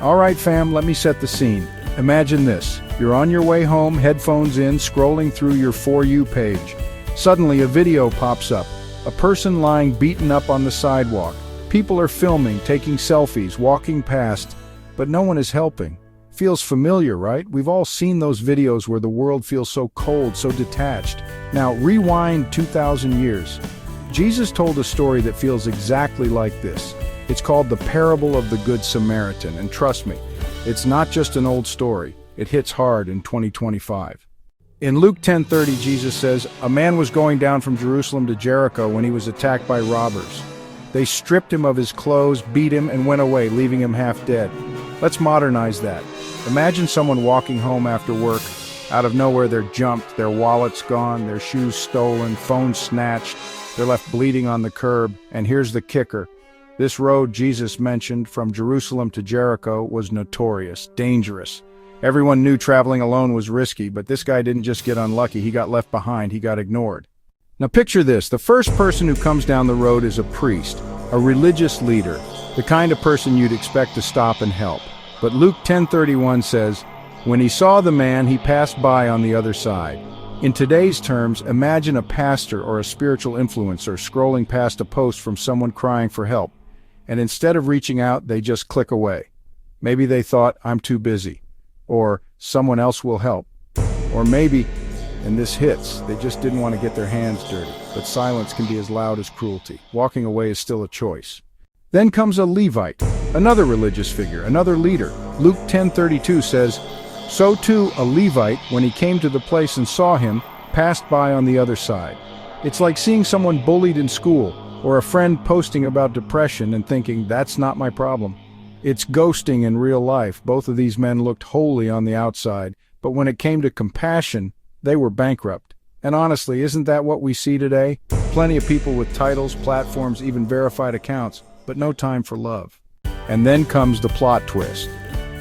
All right, fam, let me set the scene. Imagine this. You're on your way home, headphones in, scrolling through your For You page. Suddenly, a video pops up. A person lying beaten up on the sidewalk. People are filming, taking selfies, walking past, but no one is helping. Feels familiar, right? We've all seen those videos where the world feels so cold, so detached. Now, rewind 2,000 years. Jesus told a story that feels exactly like this. It's called the parable of the Good Samaritan, and trust me, it's not just an old story. It hits hard in 2025. In Luke 10:30, Jesus says, "A man was going down from Jerusalem to Jericho when he was attacked by robbers. They stripped him of his clothes, beat him, and went away, leaving him half dead." Let's modernize that. Imagine someone walking home after work. Out of nowhere, they're jumped, their wallet's gone, their shoes stolen, phones snatched, they're left bleeding on the curb. And here's the kicker. This road Jesus mentioned from Jerusalem to Jericho was notorious, dangerous. Everyone knew traveling alone was risky, but this guy didn't just get unlucky, he got left behind, he got ignored. Now picture this, the first person who comes down the road is a priest, a religious leader, the kind of person you'd expect to stop and help. But Luke 10:31 says, "When he saw the man, he passed by on the other side." In today's terms, imagine a pastor or a spiritual influencer scrolling past a post from someone crying for help, and instead of reaching out, they just click away. Maybe they thought, "I'm too busy," or "someone else will help," or maybe, and this hits, they just didn't want to get their hands dirty. But silence can be as loud as cruelty. Walking away is still a choice. Then comes a Levite, another religious figure, another leader. Luke 10:32 says, "So too a Levite, when he came to the place and saw him, passed by on the other side." It's like seeing someone bullied in school, or a friend posting about depression and thinking, "That's not my problem." It's ghosting in real life. Both of these men looked holy on the outside, but when it came to compassion, they were bankrupt. And honestly, isn't that what we see today? Plenty of people with titles, platforms, even verified accounts, but no time for love. And then comes the plot twist.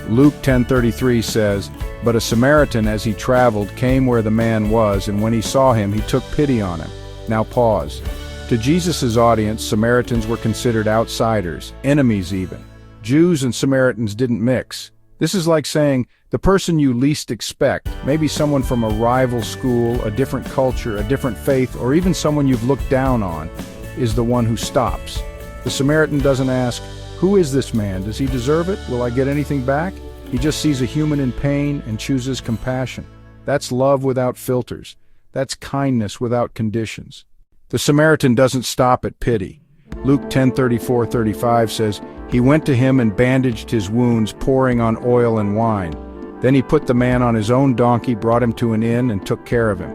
Luke 10:33 says, "But a Samaritan, as he traveled, came where the man was, and when he saw him, he took pity on him." Now pause. To Jesus' audience, Samaritans were considered outsiders, enemies even. Jews and Samaritans didn't mix. This is like saying, the person you least expect, maybe someone from a rival school, a different culture, a different faith, or even someone you've looked down on, is the one who stops. The Samaritan doesn't ask, "Who is this man? Does he deserve it? Will I get anything back?" He just sees a human in pain and chooses compassion. That's love without filters. That's kindness without conditions. The Samaritan doesn't stop at pity. Luke 10:34-35 says, "He went to him and bandaged his wounds, pouring on oil and wine. Then he put the man on his own donkey, brought him to an inn, and took care of him.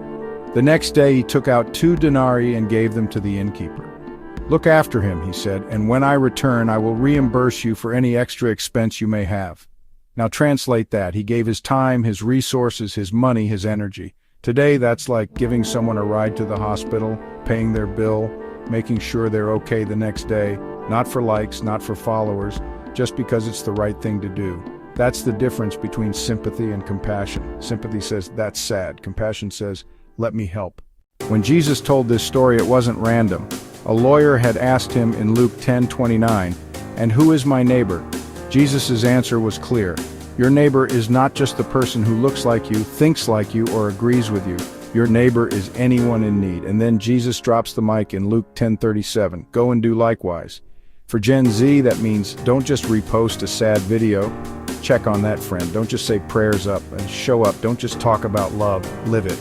The next day he took out 2 denarii and gave them to the innkeeper. 'Look after him,' he said, 'and when I return I will reimburse you for any extra expense you may have.'" Now translate that. He gave his time, his resources, his money, his energy. Today that's like giving someone a ride to the hospital, paying their bill, making sure they're okay the next day, not for likes, not for followers, just because it's the right thing to do. That's the difference between sympathy and compassion. Sympathy says, "That's sad." Compassion says, "Let me help." When Jesus told this story, it wasn't random. A lawyer had asked him in Luke 10:29, "And who is my neighbor?" Jesus' answer was clear. Your neighbor is not just the person who looks like you, thinks like you, or agrees with you. Your neighbor is anyone in need. And then Jesus drops the mic in Luke 10:37, "Go and do likewise." For Gen Z, that means don't just repost a sad video. Check on that friend. Don't just say prayers up and show up. Don't just talk about love, live it.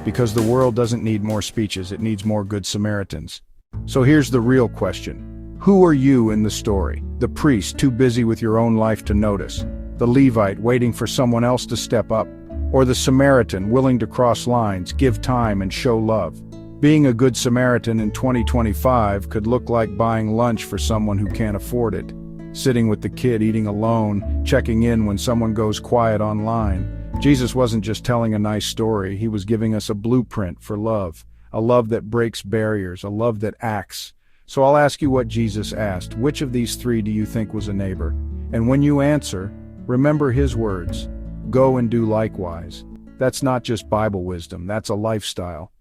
Because the world doesn't need more speeches, it needs more Good Samaritans. So here's the real question. Who are you in the story? The priest, too busy with your own life to notice? The Levite, waiting for someone else to step up? Or the Samaritan, willing to cross lines, give time, and show love? Being a Good Samaritan in 2025 could look like buying lunch for someone who can't afford it, sitting with the kid eating alone, checking in when someone goes quiet online. Jesus wasn't just telling a nice story, he was giving us a blueprint for love, a love that breaks barriers, a love that acts. So I'll ask you what Jesus asked. Which of these 3 do you think was a neighbor? And when you answer, remember his words, "Go and do likewise." That's not just Bible wisdom, that's a lifestyle.